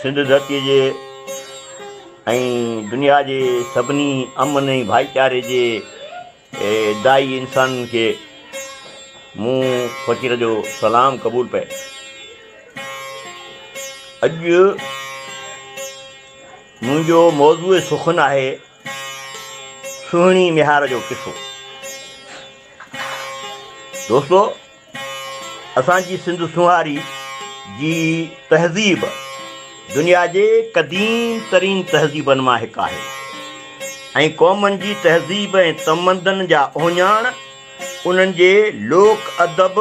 सिंध धरती जे ऐं दुनिया जे सभिनी अमन ऐं भाईचारे जे दाई इंसाननि खे मूं फ़क़ीर जो सलाम क़बूल पए। अॼु मुंहिंजो मौज़ूअ सुखन आहे सुहिणी मिहार जो किसो। दोस्तो, असांजी सिंध सुहारी जी तहज़ीब दुनिया जे क़दीम तरीन तहज़ीबनि मां हिकु आहे ऐं क़ौमनि जी तहज़ीब ऐं तमदन जा ओञाण उन्हनि जे लोक अदब,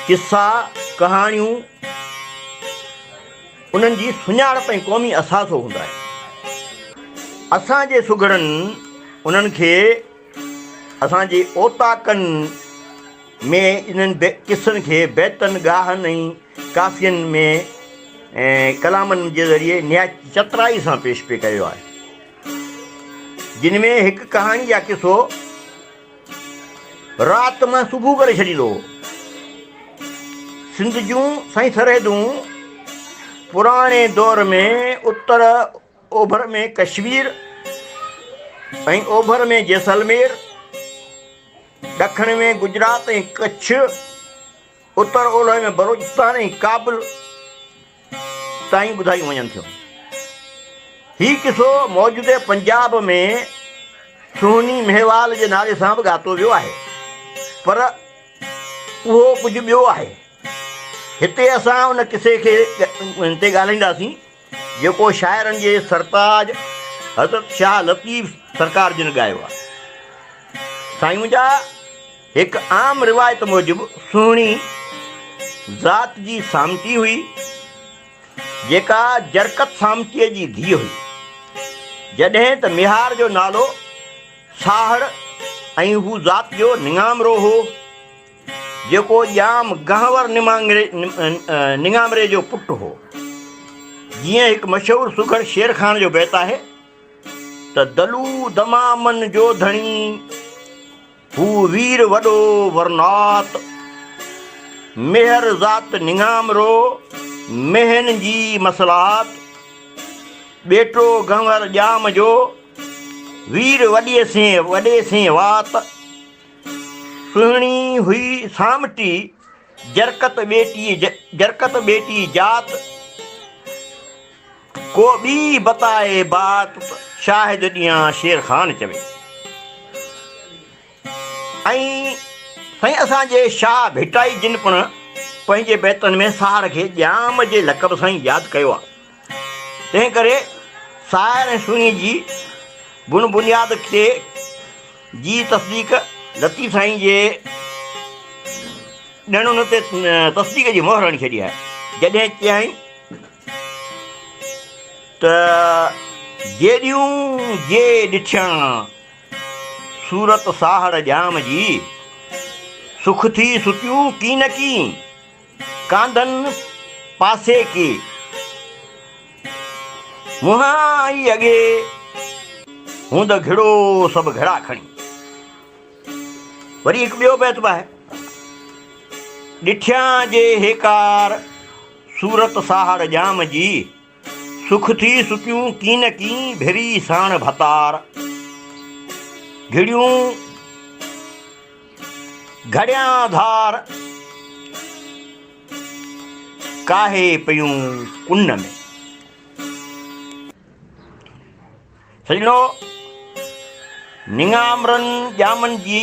किसा, कहाणियूं उन्हनि जी सुञाणप ऐं क़ौमी असासो हूंदा आहिनि। असांजे सुगड़नि उन्हनि खे असांजे ओताकनि में इन्हनि किसनि खे बैतनि, गाहनि ऐं काफ़ियनि में ऐं कलामनि जे ज़रिए निहायत चतराई सां पेश पे कयो आहे, जिन में हिकु कहाणी या किसो राति मां सुबुह करे छॾींदो हो। सिंध जूं सही सरहदूं पुराणे दौर में उत्तर ओभर में कश्मीर ऐं ओभर में जैसलमेर, ॾखण में गुजरात ऐं कच्छ, उत्तर ओलह में बलोचिस्तान ऐं काबुल ताईं ॿुधायूं वञनि थियूं। हीउ किसो मौजूदे पंजाब में सुहिनी मेहवाल जे नाले सां बि ॻातो वियो आहे, पर उहो कुझु ॿियो आहे। हिते असां उन किसे खे ते ॻाल्हाईंदासीं जेको शाइरनि जे सरताज हज़रत शाह लतीफ़ सरकार जिन ॻायो आहे। साईं मुंहिंजा हिकु आम रिवायत मूजिबि सुहिणी ज़ात जी सामती हुई जेका जरकत सामतीअ जी धीअ हुई। जॾहिं त मिहार जो नालो साहड़ ऐं हू ज़ात जो निंगामरो हो जेको ॼाम गहवर निंगामरे जो पुटु हो। जीअं हिकु मशहूरु सुघड़ शेर खान जो बैत आहे त दलू दमामन जो धणी हू वीर वॾो वरनात, मेहर ज़ात निंगामरो मेहन जी मसलात, बेटो गंवर ॼाम जो वीर वॾे से वात। सुहिणी हुई सामटी जरकत बेटी जात, को ॿी बताए बात शाहिद ॾियां शेर खान चवे। ऐं साईं असांजे शाह भिटाई जिन पिण पंहिंजे बैतनि में साहड़ खे ॼाम जे लक़ब सां ई यादि कयो आहे। तंहिं करे साहिर ऐं सुहिणी जी बुन बुनियाद ते जी तस्दीक लतीफ़ साईं जे ॾियण ते तस्दीक जी मोहर हणी छॾी आहे। जॾहिं चयईं त जेॾियूं जे ॾिठियां सूरत साहड़ ॼाम जी, सुख थी सुतियूं की न की कांधनि पासे के, मुहां आई अॻे हूंद घिड़ो सभु घड़ा खणी। वरी हिकु ॿियो बैत बि आहे, ॾिठियां जे हेकार सूरत साहड़ ॼाम जी, सुख थी सुतियूं की न की भिरी साण भतार, घिड़ियूं घड़ियां धार काहे पयूं कुन में। सजणो, निंगामरनि ॼामनि जी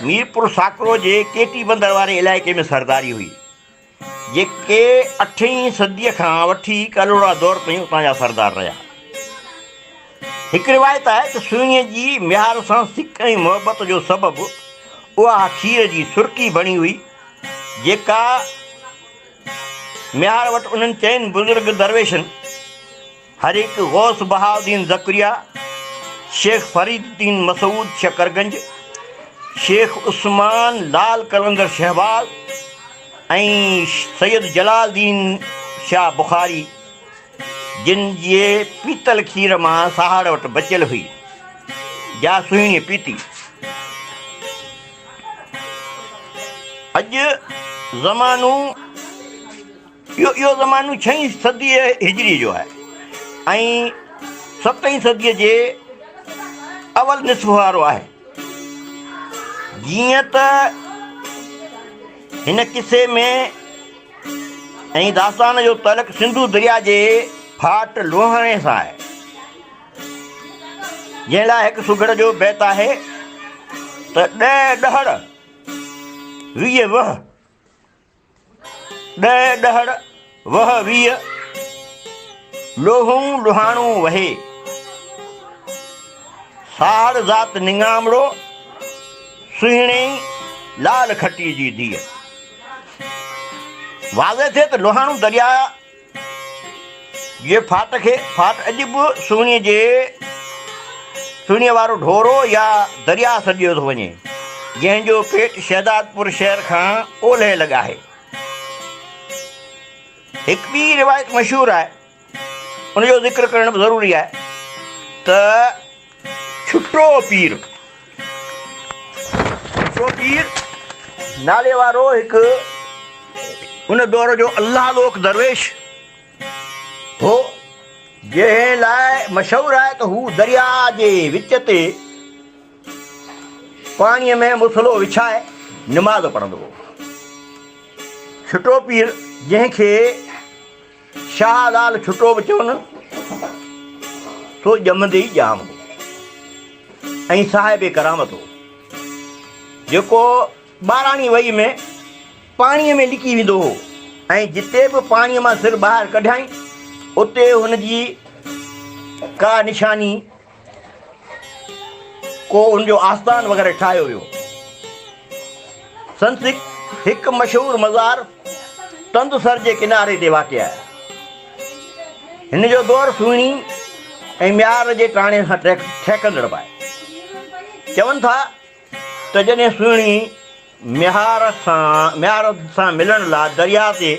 मीरपुर साकरो जे केटी बंदर वारे इलाइक़े में सरदारी हुई, जेके 8वीं सदीअ खां वठी कलोड़ा दौर ताईं उतां जा सरदार रहिया। हिकु रिवायत आहे त सुहिणीअ जी मिहार सां सिक ऐं मुहबत जो सबबु उहा खीर जी सुर्की बणी हुई जेका मिहार वटि उन्हनि चइनि बुज़ुर्ग दरवेशनि हरीक गौस बहाउद्दीन ज़करिया, शेख फरीदुद्दीन मसूद शकरगंज, शेख उस्मान लाल कलंदर शहबाज ऐं सैयद जलालुद्दीन शाह बुखारी, जिन जे पीतल खीर मां साहड़ वटि बचियल हुई, जा सुहिणीअ पीती। अॼु ज़मानो इहो ज़मानो 6वीं सदी हिजरी जो आहे ऐं 7वीं सदीअ जे अवल निस्फ़ वारो आहे। जीअं त हिन किसे में ऐं दास्तान जो तलक सिंधु दरिया जे फाट लोहाणे सां आहे, जंहिं लाइ हिकु सुघड़ जो बैत आहे त 10 ॾहड़ 20 वह, 10 ॾहड़ वह 20, लोहूं लुहाणो वहे, साड़ ज़ात निंगामड़ो, सुहिणी लाल खटी जी धीअ। वाज़े थिए त लोहाणो दरिया जे फाट अॼु बि सुहिणीअ वारो ढोरो या दरिया सॾियो थो वञे, जंहिंजो पेट शहदादपुर शहर खां ओलह लॻ आहे। हिकु ॿी रिवायत मशहूरु आहे, उनजो ज़िक्र करणु बि ज़रूरी आहे त छुटो पीर नाले वारो हिकु उन दौर जो अल्लाह लोक दरवेश हो, जंहिं लाइ मशहूरु आहे त हू दरिया जे विच ते पाणीअ में मुसलो विछाए निमाज़ पढ़ंदो हो। छुटो पीर, जंहिंखे शाहलाल छुटो बि चवनि, सो ॼमंदे ई ॼाम हो ऐं साहिब करामत हो, जेको ॿाराणी वई में पाणीअ में लिकी वेंदो हो ऐं जिते बि पाणीअ मां सिर ॿाहिरि कढियईं उते हुनजी का निशानी, को उनजो आस्थान वग़ैरह ठाहियो वियो। संसिक हिकु मशहूरु मज़ार तंदसर जे किनारे ते वाक़िआ आहे। हिन जो दौरु सुहिणी ऐं म्यार जे टाणे सां ठहिकंदड़ पाए। चवनि था त जॾहिं सुहिणी म्यार सां मिलण लाइ दरिया ते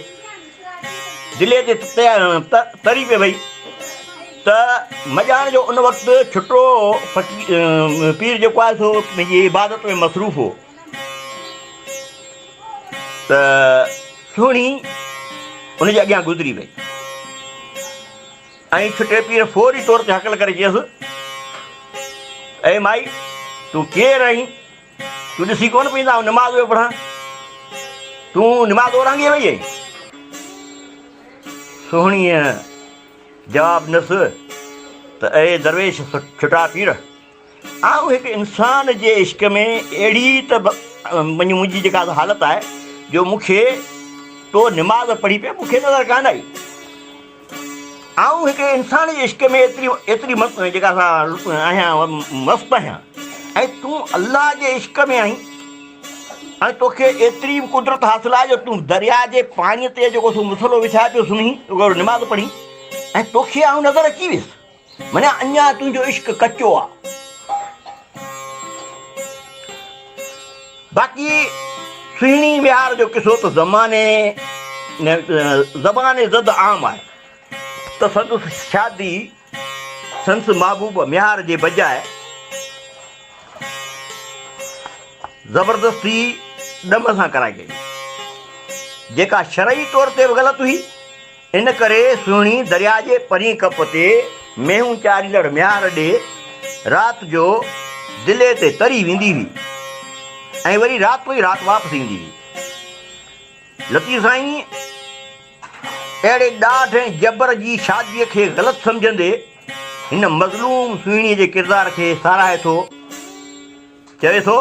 दिले ते तरी पे वई त मॼाण जो उन वक़्तु छुटो पीर जेको आहे सो पंहिंजी इबादत में मसरूफ़ हो, त सुहिणी उनजे अॻियां गुज़री वई ऐं छुटे पीर फौरी तौर ते हकल करे चयसि, ऐं माई तूं केरु आहीं? तूं ॾिसी कोन पईंदा निमाज़ पियो पढ़ां, तूं निमाज़ ओरांगी वई आहीं? सुहिणीअ जवाबु ॾिनसि त ऐं दरवेश छुटा पीर, आउं हिकु इंसान जे इश्क में अहिड़ी त मुंहिंजी जेका हालत आहे जो मूंखे तो निमाज़ पढ़ी पे मूंखे नज़र कान आई। आउं हिकु इंसान जे इश्क में एतिरी जेका आहियां मस्तु आहियां, ऐं तूं अल्लाह जे इश्क में आहीं ऐं तोखे एतिरी कुदरत हासिलु आहे जो तूं दरिया जे पाणीअ ते जेको तूं मुसलो विछाए पियो सुम्ही निमाज़ पढ़ी ऐं तोखे आउं नज़र अची वियुसि, माना अञा तुंहिंजो इश्क कचो आहे। बाक़ी सुहिणी विहार जो किसो त ज़बाने ज़द आम आहे त संदसि शादी संस महबूब मिहार जे बजाए ज़बरदस्ती ॾम सां कराई गई, जेका शरई तौर ते बि ग़लति हुई। इन करे सुहिणी दरिया जे परीं कप ते मेहूं चाढ़ींदड़ मिहार ॾे राति जो दिले ते तरी वेंदी हुई ऐं वरी राति ई राति वापसि ईंदी हुई। लतीफ़ साईं अहिड़े ॾाढ ऐं जबर जी शादीअ खे ग़लति सम्झंदे हिन मज़लूम सुहिणीअ जे किरदार खे साराहे थो, चवे थो,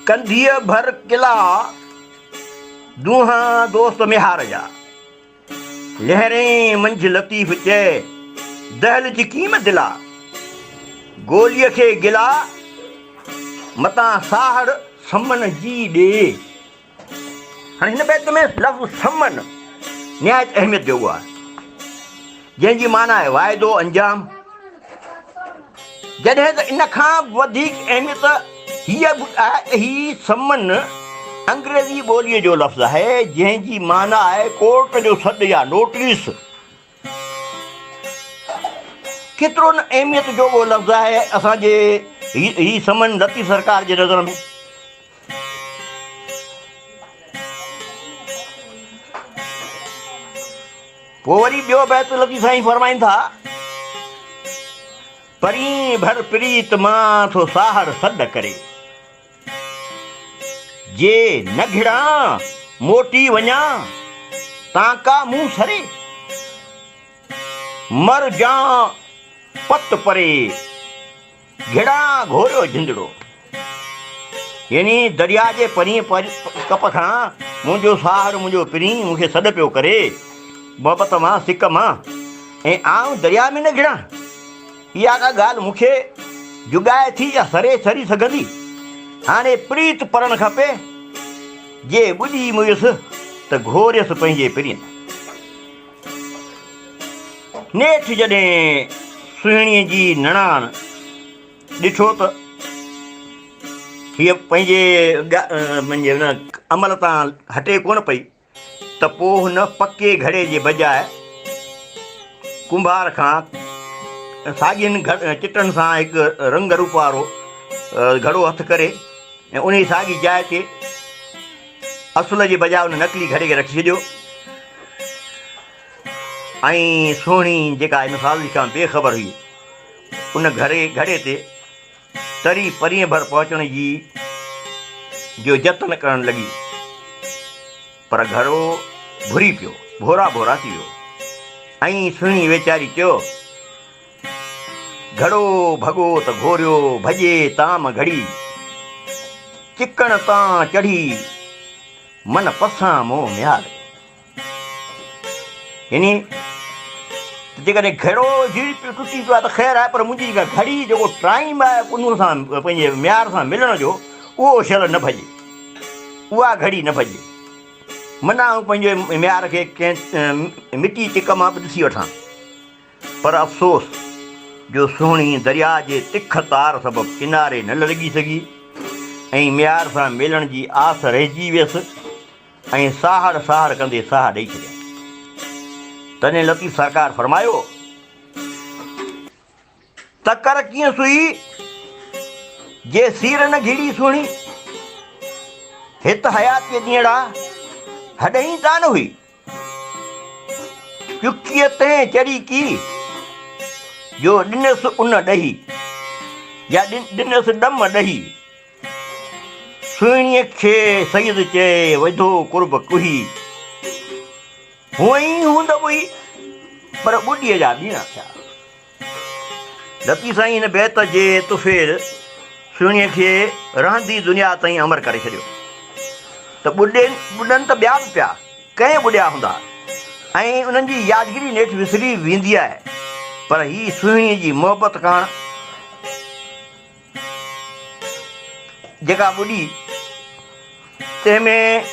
कंधीअ भर किला दूहां दोस्त मिहार जा, लहरें मंझ लतीफ़ चए दहल जी कीमत दिला, गोलीअ खे गिला मतां साहड़ समन जी ॾे। हाणे हिन बैत में लफ़्ज़ समन निहायत अहमियत जो आहे, जंहिंजी माना आहे वाइदो अंजाम। जॾहिं त इन खां वधीक अहमियत हीअ आहे त हीअ समन अंग्रेज़ी ॿोलीअ जो लफ़्ज़ आहे, जंहिंजी माना आहे कोर्ट जो सॾु या नोटिस। केतिरो न अहमियत जो उहो लफ़्ज़ आहे असांजे ही समन लतीफ़ सरकार जे नज़र में। पोइ वरी ॿियो बैत लतीफ़ साईं फरमाइनि था, परी भर प्रीत मां थो साहड़ सॾ करे, जे न घिड़ा मोटी वञा तांका मुंहुं सरे, मर जा पत परे घिड़ा घोरियो झिंदड़ो। यानी दरिया जे परीं कप खां मुंहिंजो साहड़ मुंहिंजो पिरी मूंखे सॾ पियो करे मोहबत मां सिक मां, ऐं आउं दरिया में न घिड़ा। इहा का ॻाल्हि मूंखे जुगाए थी या सरे सरी सघंदी। हाणे प्रीत पढ़णु खपे, जे ॿुधी मुयसि त घोरियसि पंहिंजे पिरीअ। नेठि जॾहिं सुहिणीअ जी निणान ॾिठो त हीअ पंहिंजे हुन अमल तां हटे कोन पई, त पोइ हुन पके घड़े जे बजाए कुंभार खां साॻियुनि चिटनि सां हिकु रंग रूप वारो घड़ो हथु करे ऐं उन साॻी जाइ ते असुल जे बजाए उन नकली घड़े खे रखी छॾियो। ऐं सुहिणी जेका इन साल खां बेख़बर हुई उन घड़े ते तरी परीअं भर पहुचण जी जो जतन करणु लॻी, पर घड़ो भुरी पियो, भोरा भोरा थी वियो। ऐं सुहिणी वेचारी चयो, घड़ो भॻो त घोरियो भॼे ताम घड़ी, चिकण तां चढ़ी मन पसां मोह म्यार। यानी जेकॾहिं घड़ो झीड़ पियो टुटी पियो आहे त ख़ैरु आहे, पर मुंहिंजी जेका घड़ी जेको टाइम आहे उन सां पंहिंजे म्यार सां मिलण जो, उहो शल न भॼे, उहा घड़ी न भॼे। माना आउं पंहिंजे म्यार खे कंहिं मिटी चिक मां बि ॾिसी वठां, पर अफ़सोस जो सुहिणी दरिया जे तिख तार सबबु किनारे न लॻी सघी ऐं म्यार सां मिलण जी आस रहिजी वियसि ऐं साहड़ साहड़ कंदे साह ॾेई छॾिया। तॾहिं लतीफ़ सरकार फरमायो, तकर कीअं सुई जे सीर न घिड़ी सुहिणी, हित हयातीअ ॾींहड़ा हॾहीं तान हुई, चुकीअ तंहिं चढ़ी की जो ॾिनसि उन ॾही या ॾिनसि ॾम ॾही। सुहिणीअ खे सईद चए वधो कुर्ब कुही, हूअं ई हूंद हुई पर ॿुॾीअ जा ॿीणा थिया। लतीफ़ साईं हिन बैत जे तुफ़ेल सुहिणीअ खे रहंदी दुनिया ताईं अमर करे छॾियो। त ॿुॾनि त ॿिया बि पिया, कंहिं ॿुॾिया हूंदा ऐं उन्हनि जी यादगिरी नेठि विसरी वेंदी आहे, पर ही सुहिणीअ जी मोहबत काण जेका ॿुॾी तंहिंमें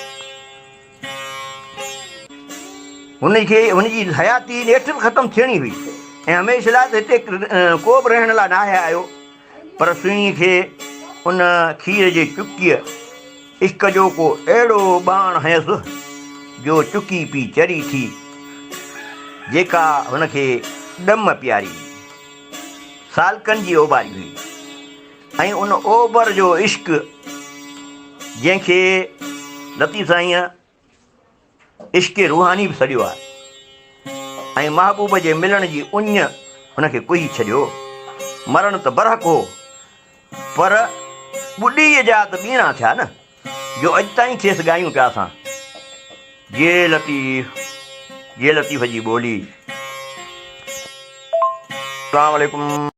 हुनजी हयाती नेठि बि ख़तमु थियणी हुई ऐं हमेशह लाइ त हिते को बि रहण लाइ न आयो, पर सुहिणीअ खे उन खीर जे चुकीअ इश्क जो को अहिड़ो बाण हयसि जो चुकी पी चरी थी जेका हुनखे ॾम प्यारी सालकनि जी ओबारी हुई। ऐं उन ओबर जो इश्क जंहिंखे लतीफ़ साईं इश्क रूहानी बि सॾियो आहे ऐं महबूब जे मिलण जी उञ हुनखे कुही छॾियो। मरण त बरहक हो, पर ॿुॾीअ जा त ॿीणा थिया न, जो अॼु ताईं खेसि ॻायूं पिया असां, जे लतीफ़ जी ॿोली। अस्सलामु अलैकुम।